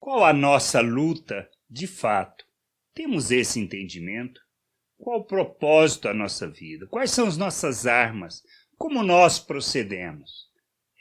Qual a nossa luta, de fato? Temos esse entendimento? Qual o propósito da nossa vida? Quais são as nossas armas? Como nós procedemos?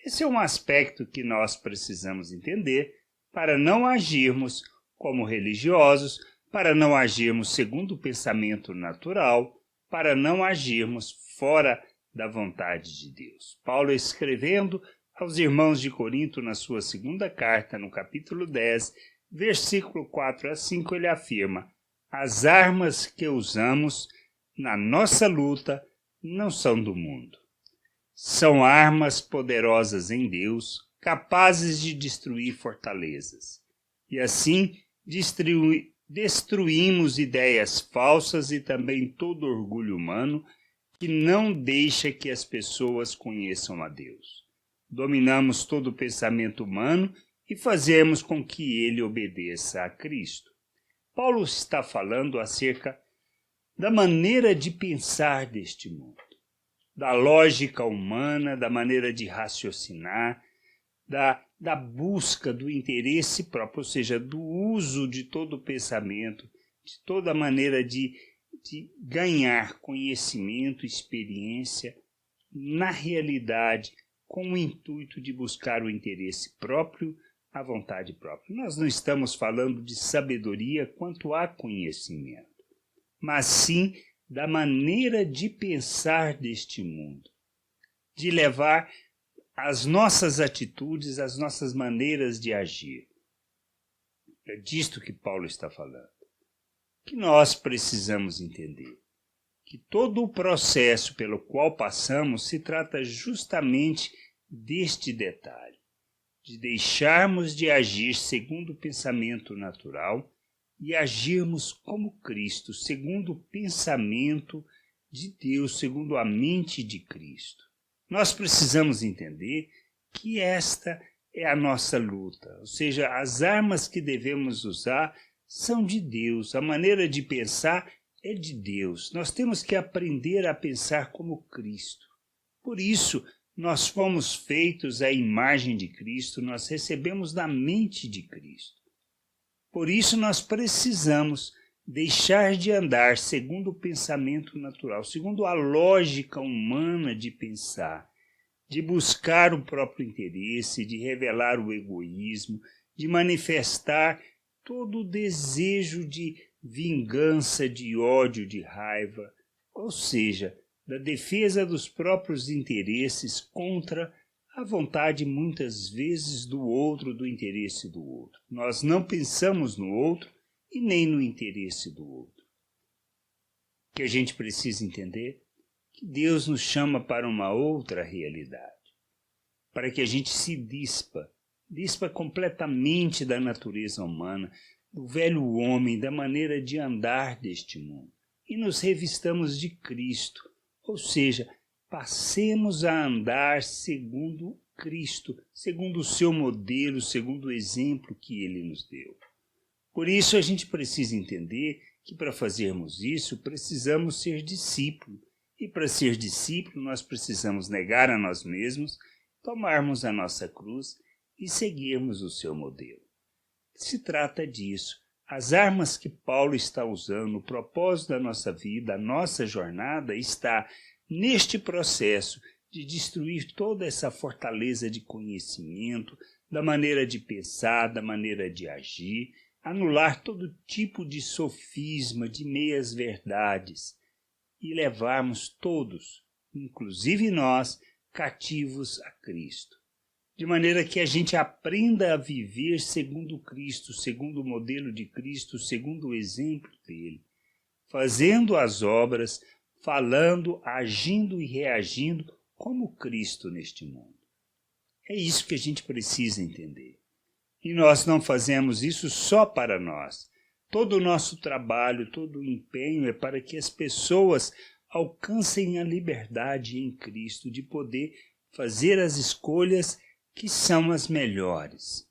Esse é um aspecto que nós precisamos entender para não agirmos como religiosos, para não agirmos segundo o pensamento natural, para não agirmos fora da vontade de Deus. Paulo, escrevendo aos irmãos de Corinto na sua segunda carta, no capítulo 10, versículo 4 a 5, ele afirma: as armas que usamos na nossa luta não são do mundo. São armas poderosas em Deus, capazes de destruir fortalezas. E assim destruímos ideias falsas e também todo orgulho humano que não deixa que as pessoas conheçam a Deus. Dominamos todo o pensamento humano e fazemos com que ele obedeça a Cristo. Paulo está falando acerca da maneira de pensar deste mundo, da lógica humana, da maneira de raciocinar, da busca do interesse próprio, ou seja, do uso de todo o pensamento, de toda maneira de ganhar conhecimento, experiência, na realidade, com o intuito de buscar o interesse próprio, a vontade própria. Nós não estamos falando de sabedoria quanto a conhecimento, mas sim da maneira de pensar deste mundo, de levar as nossas atitudes, as nossas maneiras de agir. É disto que Paulo está falando. Que nós precisamos entender que todo o processo pelo qual passamos se trata justamente deste detalhe, de deixarmos de agir segundo o pensamento natural e agirmos como Cristo, segundo o pensamento de Deus, segundo a mente de Cristo. Nós precisamos entender que esta é a nossa luta, ou seja, as armas que devemos usar são de Deus, a maneira de pensar é de Deus. Nós temos que aprender a pensar como Cristo. Por isso, nós fomos feitos à imagem de Cristo, nós recebemos da mente de Cristo. Por isso, nós precisamos deixar de andar segundo o pensamento natural, segundo a lógica humana de pensar, de buscar o próprio interesse, de revelar o egoísmo, de manifestar todo o desejo de vingança, de ódio, de raiva, ou seja, da defesa dos próprios interesses contra a vontade, muitas vezes, do outro, do interesse do outro. Nós não pensamos no outro e nem no interesse do outro. O que a gente precisa entender? Que Deus nos chama para uma outra realidade, para que a gente se dispa completamente da natureza humana, do velho homem, da maneira de andar deste mundo, e nos revistamos de Cristo, ou seja, passemos a andar segundo Cristo, segundo o seu modelo, segundo o exemplo que ele nos deu. Por isso a gente precisa entender que para fazermos isso precisamos ser discípulo, e para ser discípulo nós precisamos negar a nós mesmos, tomarmos a nossa cruz e seguirmos o seu modelo. Se trata disso. As armas que Paulo está usando, o propósito da nossa vida, a nossa jornada está neste processo de destruir toda essa fortaleza de conhecimento, da maneira de pensar, da maneira de agir, anular todo tipo de sofisma, de meias-verdades e levarmos todos, inclusive nós, cativos a Cristo. De maneira que a gente aprenda a viver segundo Cristo, segundo o modelo de Cristo, segundo o exemplo dele, fazendo as obras, falando, agindo e reagindo como Cristo neste mundo. É isso que a gente precisa entender. E nós não fazemos isso só para nós. Todo o nosso trabalho, todo o empenho é para que as pessoas alcancem a liberdade em Cristo de poder fazer as escolhas que são as melhores.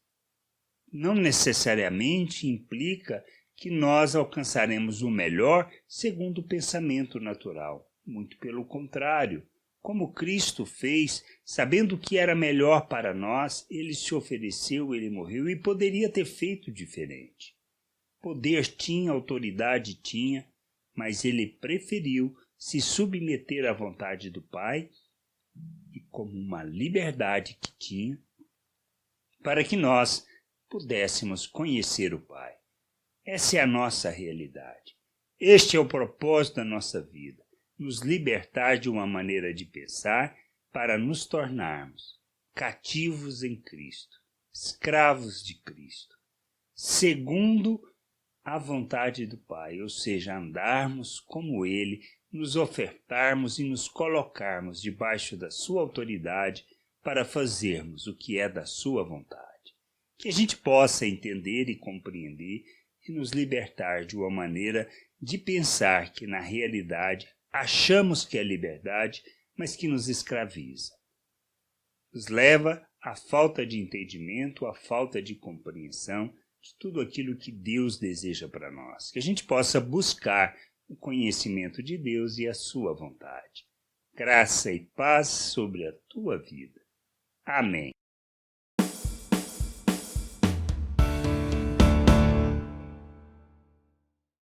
Não necessariamente implica que nós alcançaremos o melhor segundo o pensamento natural. Muito pelo contrário, como Cristo fez, Sabendo que era melhor para nós, ele se ofereceu, ele morreu e poderia ter feito diferente. Poder tinha, autoridade tinha, mas ele preferiu se submeter à vontade do Pai e como uma liberdade que tinha, para que nós pudéssemos conhecer o Pai. Essa é a nossa realidade. Este é o propósito da nossa vida, nos libertar de uma maneira de pensar para nos tornarmos cativos em Cristo, escravos de Cristo, segundo a vontade do Pai, ou seja, andarmos como Ele, nos ofertarmos e nos colocarmos debaixo da sua autoridade para fazermos o que é da sua vontade. Que a gente possa entender e compreender e nos libertar de uma maneira de pensar que na realidade achamos que é liberdade, mas que nos escraviza. Nos leva à falta de entendimento, à falta de compreensão de tudo aquilo que Deus deseja para nós. Que a gente possa buscar o conhecimento de Deus e a sua vontade. Graça e paz sobre a tua vida. Amém.